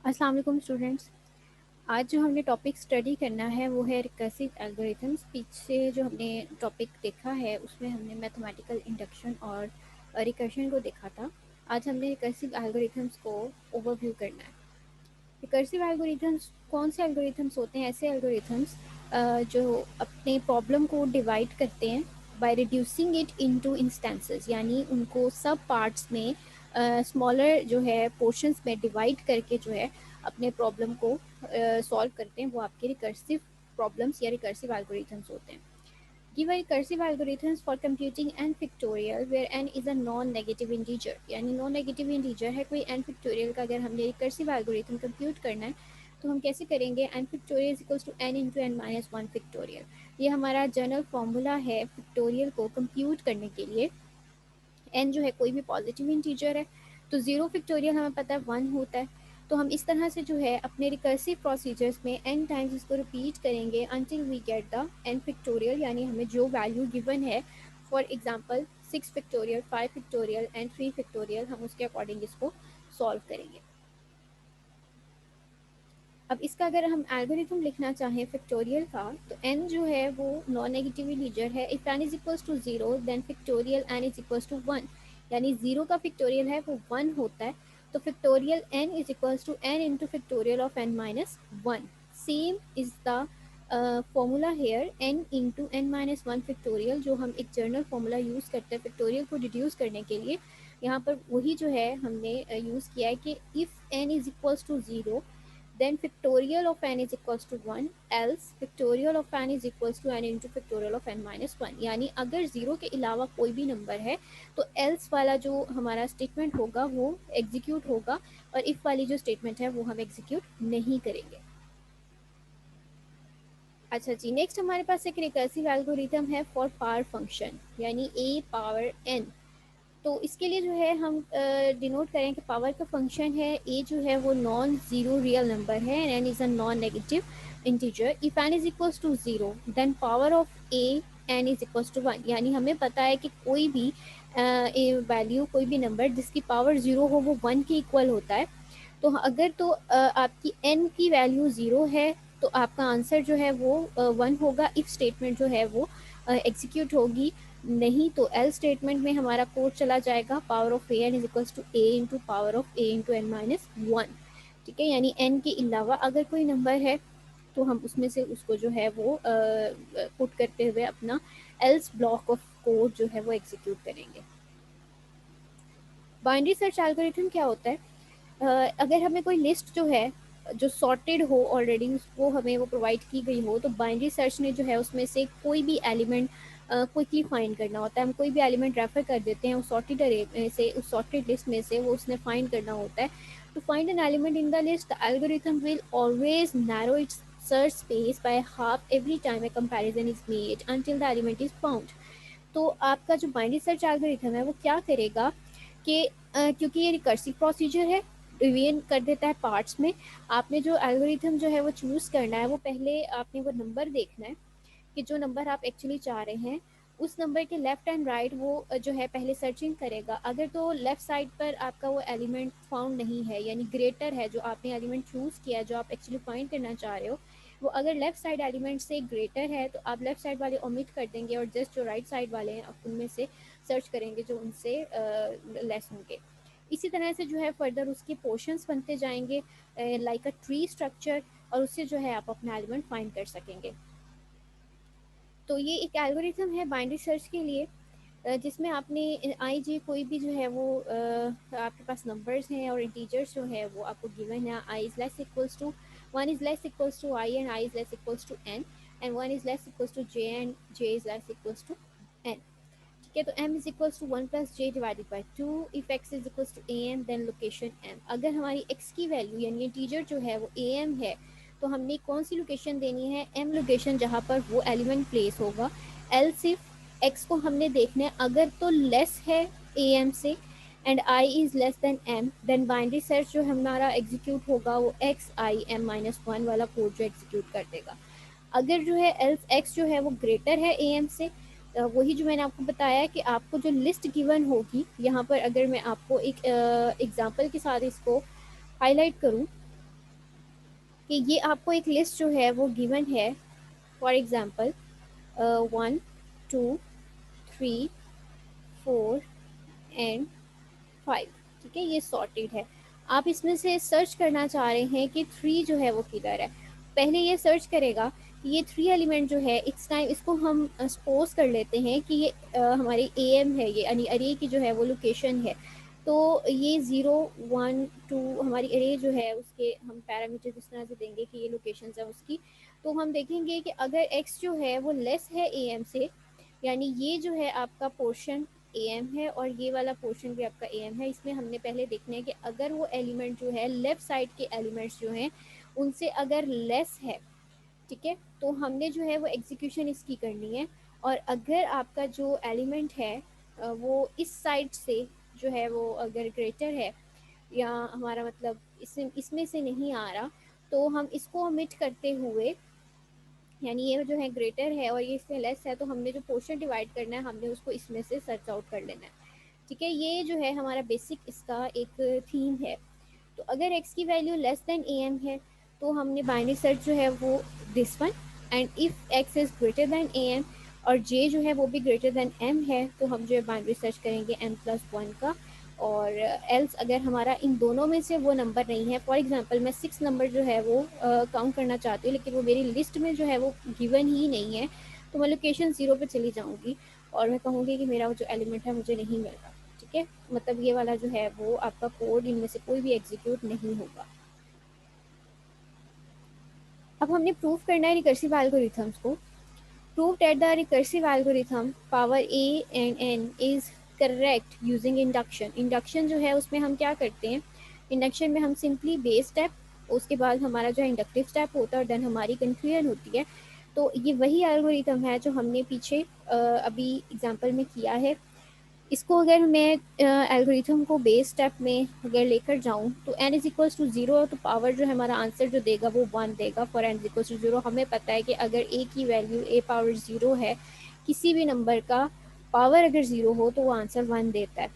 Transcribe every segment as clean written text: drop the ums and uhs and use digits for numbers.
अस्सलाम वालेकुम स्टूडेंट्स। आज जो हमने टॉपिक स्टडी करना है वो है रिकर्सिव एल्गोरिथम्स। पीछे जो हमने टॉपिक देखा है उसमें हमने मैथमेटिकल इंडक्शन और रिकर्शन को देखा था। आज हमने रिकर्सिव एल्गोरिथम्स को ओवरव्यू करना है। रिकर्सिव एल्गोरिथम्स कौन से एल्गोरिथम्स होते हैं? ऐसे एल्गोरिथम्स जो अपने प्रॉब्लम को डिवाइड करते हैं by reducing it into instances, यानी उनको सब पार्ट्स में स्मॉलर जो है पोर्शंस में डिवाइड करके जो है अपने प्रॉब्लम को सॉल्व करते हैं। वो आपके रिकर्सिव प्रॉब्लम्स या रिकर्सिव एल्गोरिथम्स होते हैं। Give a recursive algorithms for computing n factorial where n is a non-negative integer, यानी नॉन नेगेटिव इंटीजर है कोई n factorial का। अगर हमने रिकर्सिव एल्गोरिथम कंप्यूट करना है तो हम कैसे करेंगे? n factorial is equals to n into n minus 1 factorial। ये हमारा जनरल फॉर्मूला है फैक्टोरियल को कंप्यूट करने के लिए। n जो है कोई भी पॉजिटिव इंटीजर है तो 0 फैक्टोरियल हमें पता है 1 होता है। तो हम इस तरह से जो है अपने रिकर्सिव प्रोसीजर्स में n टाइम्स इसको रिपीट करेंगे until we get the n factorial, यानी हमें जो वैल्यू गिवन है, for example 6 factorial, 5 factorial and 3 factorial, हम उसके अकॉर्डिंग इसको सॉल्व करेंगे। अब इसका अगर हम एल्गोरिथम लिखना चाहें फैक्टोरियल का तो n जो है वो नॉन नेगेटिव इंटीजर है। If n is equals to 0 then factorial n is equals to 1, यानी 0 का फैक्टोरियल है वो 1 होता है। तो factorial n is equals to n into factorial of n minus 1। Same is the formula here n into n minus 1 factorial, जो हम एक जर्नल फॉर्मूला यूज़ करते हैं फैक्टोरियल को डिड्यूस करने के लिए। यहाँ पर वही जो है हमने यूज़ किया है कि if n is equals to 0 then factorial of n is equals to 1, else factorial of n is equals to n into factorial of n minus 1। यानी अगर ज़ीरो के अलावा कोई भी नंबर है तो else वाला जो हमारा स्टेटमेंट होगा वो एग्जीक्यूट होगा और if वाली जो स्टेटमेंट है वो हम एग्जीक्यूट नहीं करेंगे। अच्छा जी, नेक्स्ट हमारे पास एक रिकर्सिव एल्गोरिथम है फॉर पावर फंक्शन, यानी a पावर n। तो इसके लिए जो है हम डिनोट करें कि पावर का फंक्शन है ए जो है वो नॉन ज़ीरो रियल नंबर है and is a non negative integer. If n is equals to zero then power of a n is equals to 1, यानी हमें पता है कि कोई भी वैल्यू, कोई भी नंबर जिसकी पावर ज़ीरो हो वो 1 के इक्वल होता है। तो अगर तो आपकी n की वैल्यू ज़ीरो है तो आपका आंसर जो है वो 1 होगा। इफ स्टेटमेंट जो है वो एग्जीक्यूट होगी, नहीं तो एल स्टेटमेंट में हमारा कोड चला जाएगा power of a n is equals to a into power of a into n minus 1। ठीक है, यानी एन के अलावा अगर कोई नंबर है तो हम उसमें से उसको जो है वो पुट करते हुए अपना एल्स ब्लॉक ऑफ कोड जो है वो एग्जीक्यूट करेंगे। बाइनरी सर्च एल्गोरिथम क्या होता है? अगर हमें कोई लिस्ट जो है जो सॉर्टेड हो ऑलरेडी, उसको हमें वो प्रोवाइड की गई हो, तो बाइनरी सर्च ने जो है उसमें से कोई भी एलिमेंट क्विकली फाइंड करना होता है। हम कोई भी एलिमेंट रेफर कर देते हैं उस सॉर्टेड अरे में से, उस सॉर्टेड लिस्ट में से वो उसने फाइंड करना होता है। To find an element in the list the algorithm will always narrow its search space by half every time a comparison is made until the element is found. तो आपका जो बाइनरी सर्च एल्गोरिथम है वो क्या करेगा कि क्योंकि ये रिकर्सिव प्रोसीजर है, डिवीजन कर देता है पार्ट्स में। आपने जो एल्गोरिथम जो है वो चूज़ करना है, वो पहले आपने वो नंबर देखना है कि जो नंबर आप एक्चुअली चाह रहे हैं उस नंबर के लेफ़्ट एंड राइट वो जो है पहले सर्चिंग करेगा। अगर तो लेफ़्ट साइड पर आपका वो एलिमेंट फाउंड नहीं है, यानी ग्रेटर है जो आपने एलिमेंट चूज़ किया है, जो आप एक्चुअली फाइंड करना चाह रहे हो, वो अगर लेफ़्ट साइड एलिमेंट से ग्रेटर है तो आप लेफ़्ट साइड वाले ओमिट कर देंगे और जस्ट जो राइट साइड वाले हैं आप उनमें से सर्च करेंगे जो उनसे लेस होंगे। इसी तरह से जो है फर्दर उसके पोर्शंस बनते जाएंगे लाइक अ ट्री स्ट्रक्चर, और उससे जो है आप अपना एलिमेंट फाइंड कर सकेंगे। तो ये एक एल्गोरिथम है बाइनरी सर्च के लिए जिसमें आपने आई जे कोई भी जो है वो आपके पास नंबर्स हैं और इंटीजर्स जो है वो आपको गिवन है। I is less equals to one is less equals to I and I is less equals to N and one is less equals to J and J is less equals to N. ठीक है, तो m is equals to 1 plus J divided by 2। If x is equals to A M then location m। अगर हमारी x की value यानी integer जो है वो ए एम है तो हमने कौन सी लोकेशन देनी है? m लोकेशन, जहाँ पर वो एलिमेंट प्लेस होगा। एल सिर्फ x को हमने देखना है, अगर तो लेस है ए एम से and i is less than m then binary search जो हमारा एग्जीक्यूट होगा वो x i m माइनस 1 वाला कोड जो एग्जीक्यूट कर देगा। अगर जो है एल्स x जो है वो ग्रेटर है ए एम से, वही जो मैंने आपको बताया कि आपको जो लिस्ट गिवन होगी, यहाँ पर अगर मैं आपको एक एग्जांपल के साथ इसको हाईलाइट करूँ कि ये आपको एक लिस्ट जो है वो गिवन है, फॉर एग्जांपल 1 2 3 4 एंड 5, ठीक है, ये सॉर्टेड है। आप इसमें से सर्च करना चाह रहे हैं कि 3 जो है वो किधर है। पहले ये सर्च करेगा कि ये 3 एलिमेंट जो है, इस टाइम इसको हम सपोज कर लेते हैं कि ये हमारे ए एम है, ये यानी अरे की जो है वो लोकेशन है। तो ये 0 1 2 हमारी अरे जो है उसके हम पैरामीटर इस तरह से देंगे कि ये लोकेशन है उसकी। तो हम देखेंगे कि अगर एक्स जो है वो लेस है ए एम से, यानी ये जो है आपका पोर्शन ए एम है और ये वाला पोर्शन भी आपका ए एम है, इसमें हमने पहले देखना है कि अगर वो एलिमेंट जो है लेफ्ट साइड के एलिमेंट्स जो हैं उनसे अगर लेस है, ठीक है, तो हमने जो है वो एग्जीक्यूशन इसकी करनी है। और अगर आपका जो एलिमेंट है वो इस साइड से जो है वो अगर ग्रेटर है, या हमारा मतलब इसमें से नहीं आ रहा, तो हम इसको ओमिट करते हुए, यानी ये जो है ग्रेटर है और ये इससे लेस है, तो हमने जो पोर्शन डिवाइड करना है हमने उसको इसमें से सर्च आउट कर लेना है। ठीक है, ये जो है हमारा बेसिक इसका एक थीम है। तो अगर x की value less than a m है तो हमने बाइनरी सर्च जो है वो this one, and if x is greater than a m और j जो है वो भी ग्रेटर देन m है तो हम जो है बाइनरी सर्च करेंगे m+1 का। और एल्स अगर हमारा इन दोनों में से वो नंबर नहीं है, फॉर एग्जांपल मैं 6 नंबर जो है वो काउंट करना चाहती हूँ लेकिन वो मेरी लिस्ट में जो है वो गिवन ही नहीं है, तो मैं लोकेशन 0 पे चली जाऊँगी और मैं कहूँगी कि मेरा वो जो एलिमेंट है मुझे नहीं मिल रहा। ठीक है, मतलब ये वाला जो है वो आपका कोड इनमें से कोई भी एग्जीक्यूट नहीं होगा। अब हमने प्रूव करना है रिकर्सिव एल्गोरिथम्स को। Prove that the recursive algorithm power a and n is correct using induction. Induction जो है उसमें हम क्या करते हैं, इंडक्शन में हम सिंपली बेस स्टेप, उसके बाद हमारा जो है इंडक्टिव स्टेप होता है और देन हमारी कंक्लूजन होती है। तो ये वही एल्गोरिथम है जो हमने पीछे अभी एग्जांपल में किया है। इसको अगर मैं एल्गोरिथम को बेस स्टेप में अगर लेकर जाऊं तो n इज इक्वल्स टू 0, तो पावर जो है हमारा आंसर जो देगा वो 1 देगा for n is equals to 0। हमें पता है कि अगर a की वैल्यू a पावर 0 है, किसी भी नंबर का पावर अगर 0 हो तो वो आंसर 1 देता है।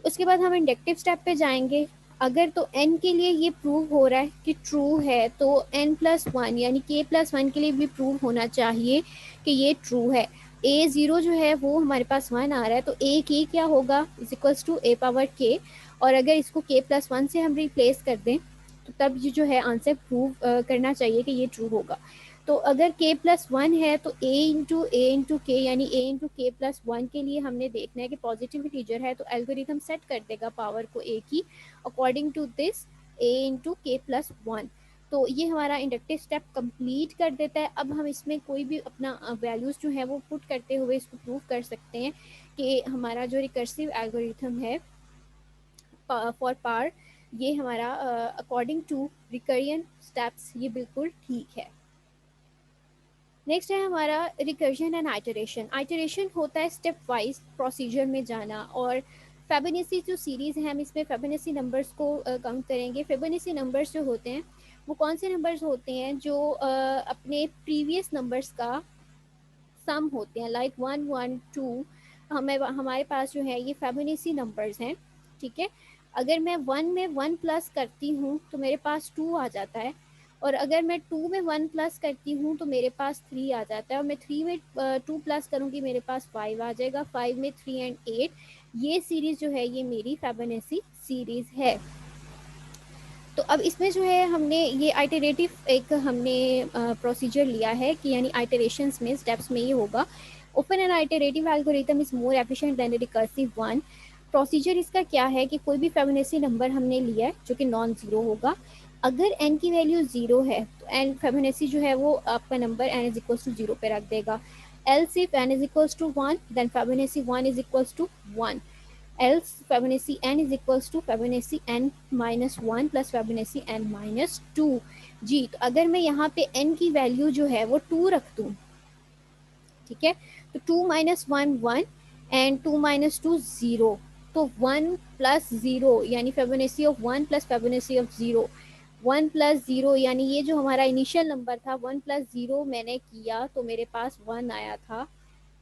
उसके बाद हम इंडक्टिव स्टेप पे जाएंगे। अगर तो n के लिए ये प्रूव हो रहा है कि ट्रू है तो n+1 यानी k+1 के लिए भी प्रूव होना चाहिए कि ये ट्रू है। a 0 जो है वो हमारे पास 1 आ रहा है, तो a k क्या होगा, is equals to a power k। और अगर इसको k+1 से हम रिप्लेस कर दें तो तब ये जो है आंसर प्रूव करना चाहिए कि ये ट्रू होगा। तो अगर k+1 है तो a इंटू यानी a इंटू k+1 के लिए हमने देखना है कि पॉजिटिव इंटीजर है तो एल्गोरिथम सेट कर देगा पावर को a की according to this a into k+1। तो ये हमारा इंडक्टिव स्टेप कंप्लीट कर देता है। अब हम इसमें कोई भी अपना वैल्यूज़ जो है वो पुट करते हुए इसको प्रूव कर सकते हैं कि हमारा जो रिकर्सिव एल्गोरिथम है फॉर पार, ये हमारा अकॉर्डिंग टू रिकरियन स्टेप्स ये बिल्कुल ठीक है। नेक्स्ट है हमारा रिकर्जन एंड आइटरेशन। आइटरेशन होता है स्टेप वाइज प्रोसीजर में जाना, और फेबोनाची जो सीरीज़ है हम इसमें फेबोनाची नंबर्स को काउंट करेंगे। फेबोनाची नंबर्स जो होते हैं वो कौन से नंबर्स होते हैं, जो अपने प्रीवियस नंबर्स का सम होते हैं, लाइक 1 1 2। हमें हमारे पास जो है ये फेबोनाची नंबर्स हैं। ठीक है, अगर मैं 1 में 1 प्लस करती हूँ तो मेरे पास 2 आ जाता है, और अगर मैं 2 में 1 प्लस करती हूँ तो मेरे पास 3 आ जाता है, और मैं 3 में 2 प्लस करूँगी मेरे पास 5 आ जाएगा। 5 में 3 एंड 8, ये सीरीज़ जो है ये मेरी फेबोनाची सीरीज़ है। तो अब इसमें जो है हमने ये आइटरेटिव एक हमने प्रोसीजर लिया है कि यानी आइटरेशंस में स्टेप्स में ये होगा, open and iterative algorithm is more efficient then recursive one. Procedure इसका क्या है कि कोई भी फेबोनाची नंबर हमने लिया है जो कि नॉन ज़ीरो होगा। अगर n की वैल्यू 0 है तो n फेबोनाची जो है वो आपका number n is equals to 0 पे रख देगा। Else if n is equals to 1 then Fibonacci 1 is equals to 1। else Fibonacci n is equals to Fibonacci n minus 1 plus Fibonacci n minus 2। जी, तो अगर मैं यहाँ पे n की वैल्यू जो है वो 2 रख दूँ, ठीक है, तो 2 माइनस 1 1 एंड 2 माइनस 2 0, तो 1 प्लस 0 यानी Fibonacci of 1 plus Fibonacci of 0। 1 plus 0 यानी ये जो हमारा इनिशियल नंबर था 1 प्लस 0 मैंने किया तो मेरे पास 1 आया था,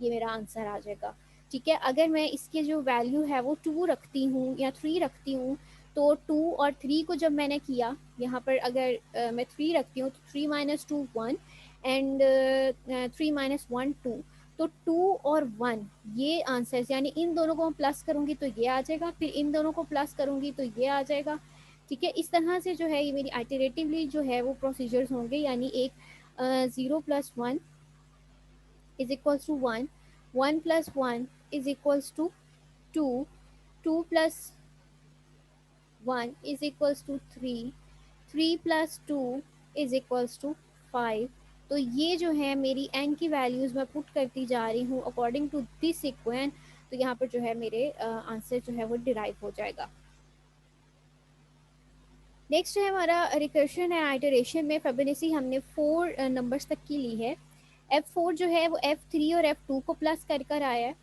ये मेरा आंसर आ जाएगा। ठीक है, अगर मैं इसके जो वैल्यू है वो 2 रखती हूँ या 3 रखती हूँ तो 2 और 3 को जब मैंने किया, यहाँ पर अगर मैं 3 रखती हूँ तो 3 माइनस 2 1 एंड 3 माइनस 1 2, तो 2 और 1 ये आंसर्स, यानी इन दोनों को हम प्लस करूँगी तो ये आ जाएगा, फिर इन दोनों को प्लस करूँगी तो ये आ जाएगा। ठीक है, इस तरह से जो है ये मेरी आइटरेटिवली जो है वो प्रोसीजर्स होंगे, यानी एक 0 plus 1 is equals to 1, 1 plus 1 is equals to 2, 2 plus 1 is equals to 3, 3 plus 2 is equals to 5। तो ये जो है मेरी n की वैल्यूज़ मैं पुट करती जा रही हूँ अकॉर्डिंग टू दिस सीक्वेंस। तो यहाँ पर जो है मेरे आंसर जो है वो डिराइव हो जाएगा। नेक्स्ट है हमारा रिकर्शन है आइटरेशन में। फिबोनाची हमने 4 नंबर्स तक की ली है। F4 जो है वो F3 और F2 को प्लस कर कर आया है।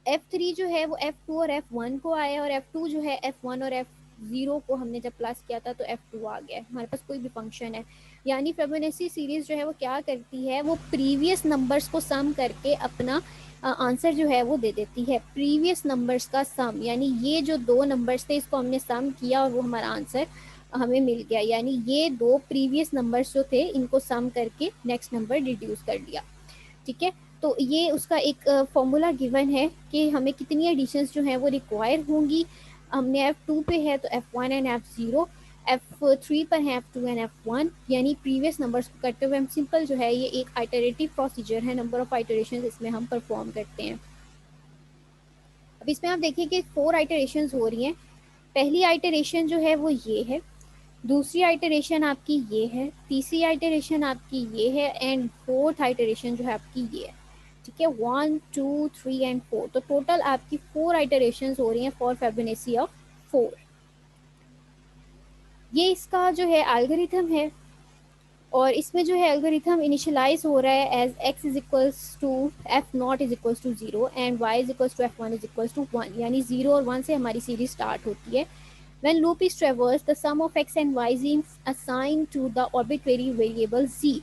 F3 जो है वो F2 और F1 को आया, और F2 जो है F1 और F0 को हमने जब प्लस किया था तो F2 आ गया। हमारे पास कोई भी फंक्शन है, यानी फिबोनाची सीरीज जो है वो क्या करती है, वो प्रीवियस नंबर्स को सम करके अपना आंसर जो है वो दे देती है। प्रीवियस नंबर्स का सम, यानी ये जो दो नंबर्स थे इसको हमने सम किया और वो हमारा आंसर हमें मिल गया, यानी ये दो प्रीवियस नंबर्स जो थे इनको सम करके नेक्स्ट नंबर डिड्यूस कर दिया। ठीक है, तो ये उसका एक फॉर्मूला गिवन है कि हमें कितनी एडिशंस जो हैं वो रिक्वायर होंगी। हमने F2 पे है तो F1 एंड F0, F3 पर है F2 एंड F1, यानी प्रीवियस नंबर्स को करते हुए हम सिंपल जो है ये एक आइटरेटिव प्रोसीजर है, नंबर ऑफ आइटरेशन इसमें हम परफॉर्म करते हैं। अब इसमें आप देखिए कि 4 आइटरेशंस हो रही हैं। पहली आइटरेशन जो है वो ये है, दूसरी आइटरेशन आपकी ये है, तीसरी आइटरेशन आपकी ये है, एंड फोर्थ आइटरेशन जो है आपकी ये है। ठीक है, 1 2 3 एंड 4, तो टोटल आपकी 4 आइटरेशन हो रही हैं फॉर फिबोनाची ऑफ 4। ये इसका जो है एल्गोरिथम है, और इसमें जो है एल्गोरिथम इनिशियलाइज हो रहा है as x is equals to f not is equals to 0 and y is equals to f one is equals to 1, यानी 0 और 1 से हमारी सीरीज स्टार्ट होती है। When loop is traversed, the sum of x and y is assigned to the arbitrary variable z।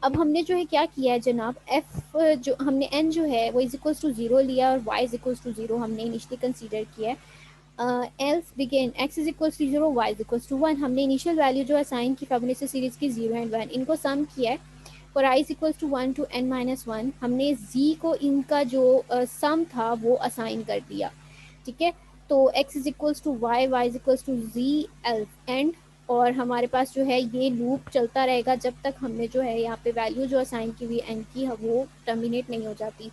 अब हमने जो है क्या किया है जनाब, f जो हमने n जो है वो इज इक्वल्स टू 0 लिया और y इज इक्वल्स टू 0 हमने इनिशियली कंसीडर किया है। Else begin x is equals to 0, y is equals to 1, हमने इनिशियल वैल्यू जो असाइन की फिबोनाची सीरीज की 0 एंड 1, इनको सम किया है। For i is equals to 1 to n minus 1, हमने z को इनका जो सम था वो असाइन कर दिया। ठीक है, तो x is equals to y, y is equals to z l end, और हमारे पास जो है ये लूप चलता रहेगा जब तक हमने जो है यहाँ पे वैल्यू जो असाइन की हुई n की वो टर्मिनेट नहीं हो जाती।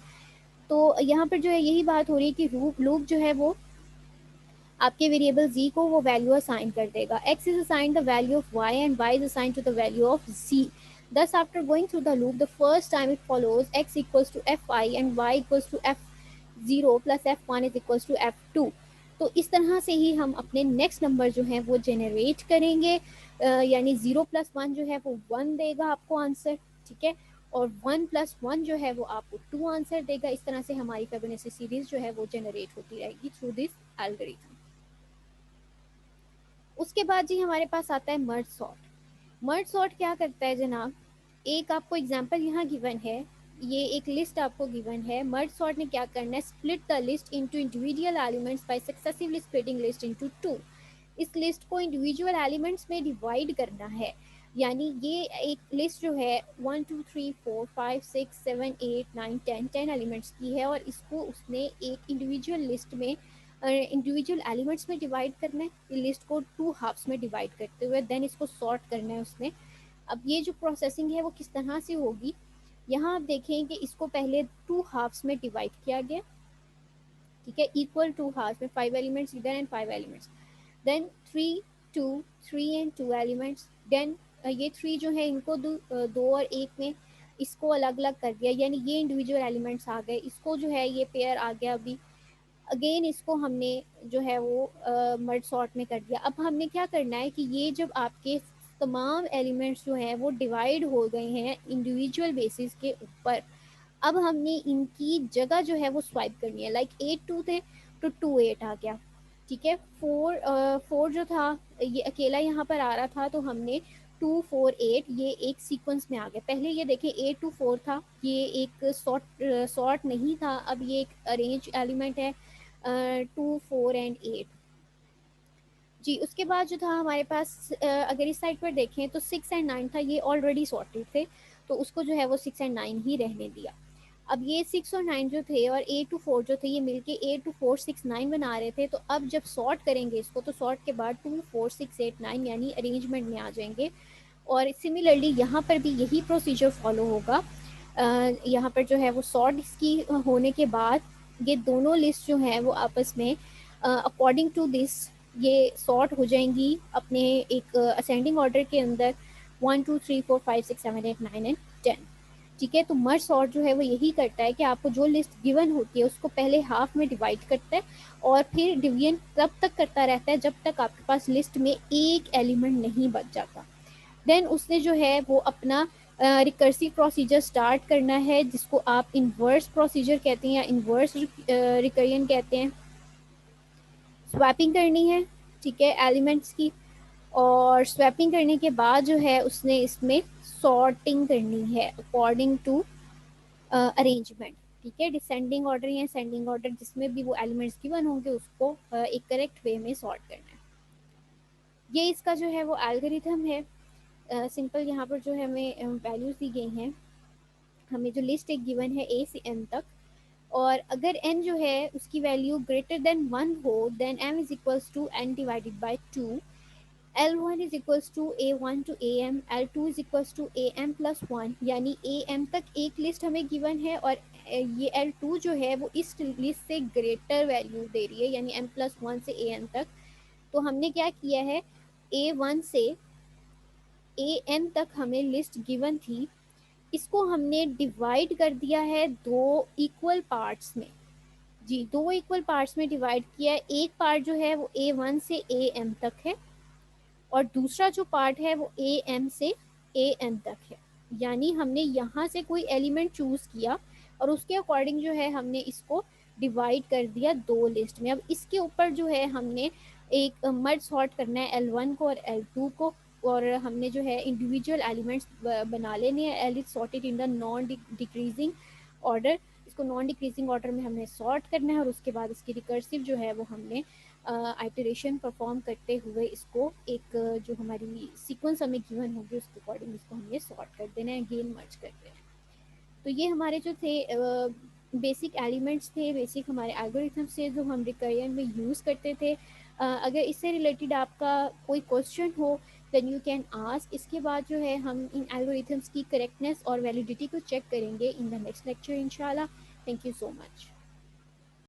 तो यहाँ पर जो है यही बात हो रही है कि लूप जो है वो आपके वेरिएबल z को वो वैल्यू असाइन कर देगा। x is assigned the value of y and y is assigned to the value of z। Thus, after going through the loop, the first time it follows x equals to fi and y equals to f0 plus f1 is equals to f2। तो इस तरह से ही हम अपने next number जो है वो generate करेंगे, यानी 0 प्लस 1 जो है वो 1 देगा आपको आंसर। ठीक है, और 1 प्लस 1 जो है वो आपको 2 आंसर देगा। इस तरह से हमारी फिबोनाची सीरीज जो है वो जनरेट होती रहेगी थ्रू दिस एल्गोरिथम। उसके बाद जी हमारे पास आता है मर्ज सॉर्ट। मर्ज सॉर्ट क्या करता है जनाब, एक आपको एग्जांपल यहाँ गिवन है, ये एक लिस्ट आपको गिवन है। मर्ज सॉर्ट ने क्या करना है, split the list into individual elements bye successively splitting list into 2। इस लिस्ट को इंडिविजुअल एलिमेंट्स में डिवाइड करना है, यानी ये एक लिस्ट जो है 1 2 3 4 5 6 7 8 9 10 एलिमेंट्स की है, और इसको उसने एक इंडिविजुअल लिस्ट में इंडिविजुअल एलिमेंट्स में डिवाइड करना है। लिस्ट को 2 हाफ्स में डिवाइड करते हुए देन इसको सॉर्ट करना है उसने। अब ये जो प्रोसेसिंग है वो किस तरह से होगी, यहाँ आप देखें कि इसको पहले 2 हाफ्स में डिवाइड किया गया। ठीक है, इक्वल 2 हाफ्स में 5 एलिमेंट्स इधर and 5 elements, then 3 2 3 and 2 elements, then ये 3 जो है इनको दो और एक में इसको अलग अलग कर दिया, यानी ये इंडिविजुअल एलिमेंट्स आ गए। इसको जो है ये पेयर आ गया अभी, अगेन इसको हमने जो है वो मर्ज सॉर्ट में कर दिया। अब हमने क्या करना है कि ये जब आपके तमाम एलिमेंट्स जो हैं वो डिवाइड हो गए हैं इंडिविजुअल बेसिस के ऊपर, अब हमने इनकी जगह जो है वो स्वाइप करनी है। लाइक 8 2 थे तो 2 8 आ गया। ठीक है, 4 जो था ये अकेला यहाँ पर आ रहा था, तो हमने 2 4 8 ये एक सीक्वेंस में आ गया। पहले ये देखें 8 2 4 था, ये एक सॉर्ट नहीं था, अब ये एक अरेंज एलिमेंट है 2 4 एंड 8। जी, उसके बाद जो था हमारे पास अगर इस साइड पर देखें तो 6 एंड 9 था, ये ऑलरेडी सॉर्टेड थे, तो उसको जो है वो 6 एंड 9 ही रहने दिया। अब ये 6 और 9 जो थे और 8 टू 4 जो थे, ये मिलके 8 टू 4 6 9 बना रहे थे। तो अब जब सॉर्ट करेंगे इसको, तो सॉर्ट के बाद 2 4 6 8 9 यानी अरेंजमेंट में आ जाएंगे। और सिमिलरली यहाँ पर भी यही प्रोसीजर फॉलो होगा। यहाँ पर जो है वो सॉर्ट इसकी होने के बाद ये दोनों लिस्ट जो हैं वो आपस में अकॉर्डिंग टू दिस ये सॉर्ट हो जाएंगी अपने एक असेंडिंग ऑर्डर के अंदर, 1 2 3 4 5 6 7 8 9 एंड 10। ठीक है, तो मर्ज सॉर्ट जो है वो यही करता है कि आपको जो लिस्ट गिवन होती है उसको पहले हाफ में डिवाइड करता है और फिर डिवीजन तब तक करता रहता है जब तक आपके पास लिस्ट में एक एलिमेंट नहीं बच जाता। देन उसने जो है वो अपना रिकर्सिव प्रोसीजर स्टार्ट करना है, जिसको आप इन्वर्स प्रोसीजर कहते हैं या इन्वर्स रिकरियन कहते हैं। स्वैपिंग करनी है, ठीक है, एलिमेंट्स की। और स्वैपिंग करने के बाद जो है उसने इसमें सॉर्टिंग करनी है अकॉर्डिंग टू अरेंजमेंट। ठीक है, डिसेंडिंग ऑर्डर या असेंडिंग ऑर्डर जिसमें भी वो एलिमेंट्स गिवन होंगे उसको एक करेक्ट वे में सॉर्ट करना है। ये इसका जो है वो एल्गोरिथम है। सिंपल यहाँ पर जो है हमें वैल्यूज दी गई हैं, हमें जो लिस्ट एक गिवन है ए से एन तक, और अगर एन जो है उसकी वैल्यू ग्रेटर देन 1 हो then m is equals to n divided by 2, L1 is equals to A1 to AM, L2 is equals to AM plus 1, यानी AM तक एक लिस्ट हमें गिवन है और ये L2 जो है वो इस लिस्ट से ग्रेटर वैल्यू दे रही है, यानी M प्लस 1 से AM तक। तो हमने क्या किया है, A1 से AM तक हमें लिस्ट गिवन थी, इसको हमने डिवाइड कर दिया है दो इक्वल पार्ट्स में। जी, दो इक्वल पार्ट्स में डिवाइड किया है। एक पार्ट जो है वो A1 से AM तक है और दूसरा जो पार्ट है वो ए एम से ए एन तक है। यानी हमने यहाँ से कोई एलिमेंट चूज किया और उसके अकॉर्डिंग जो है हमने इसको डिवाइड कर दिया दो लिस्ट में। अब इसके ऊपर जो है हमने एक मर्ज सॉर्ट करना है L1 को और L2 को, और हमने जो है इंडिविजुअल एलिमेंट्स बना लेने हैं। L is sorted in the non decreasing order, इसको नॉन डिक्रीजिंग ऑर्डर में हमने सॉर्ट करना है और उसके बाद इसकी रिकर्सिव जो है वो हमने आइटरेशन परफॉर्म करते हुए इसको एक जो हमारी सीक्वेंस हमें गिवन होगी उसके अकॉर्डिंग इसको हमने सॉर्ट कर देना है, गेन मर्ज कर देना है। तो ये हमारे जो थे बेसिक एलिमेंट्स थे, बेसिक हमारे एल्गोरिथम्स थे जो हम रिकरियन में यूज़ करते थे। अगर इससे रिलेटेड आपका कोई क्वेश्चन हो देन यू कैन आस्क। इसके बाद जो है हम इन एल्गोरिथम्स की करेक्टनेस और वैलिडिटी को चेक करेंगे इन द नेक्स्ट लेक्चर इंशाल्लाह। Thank you so much.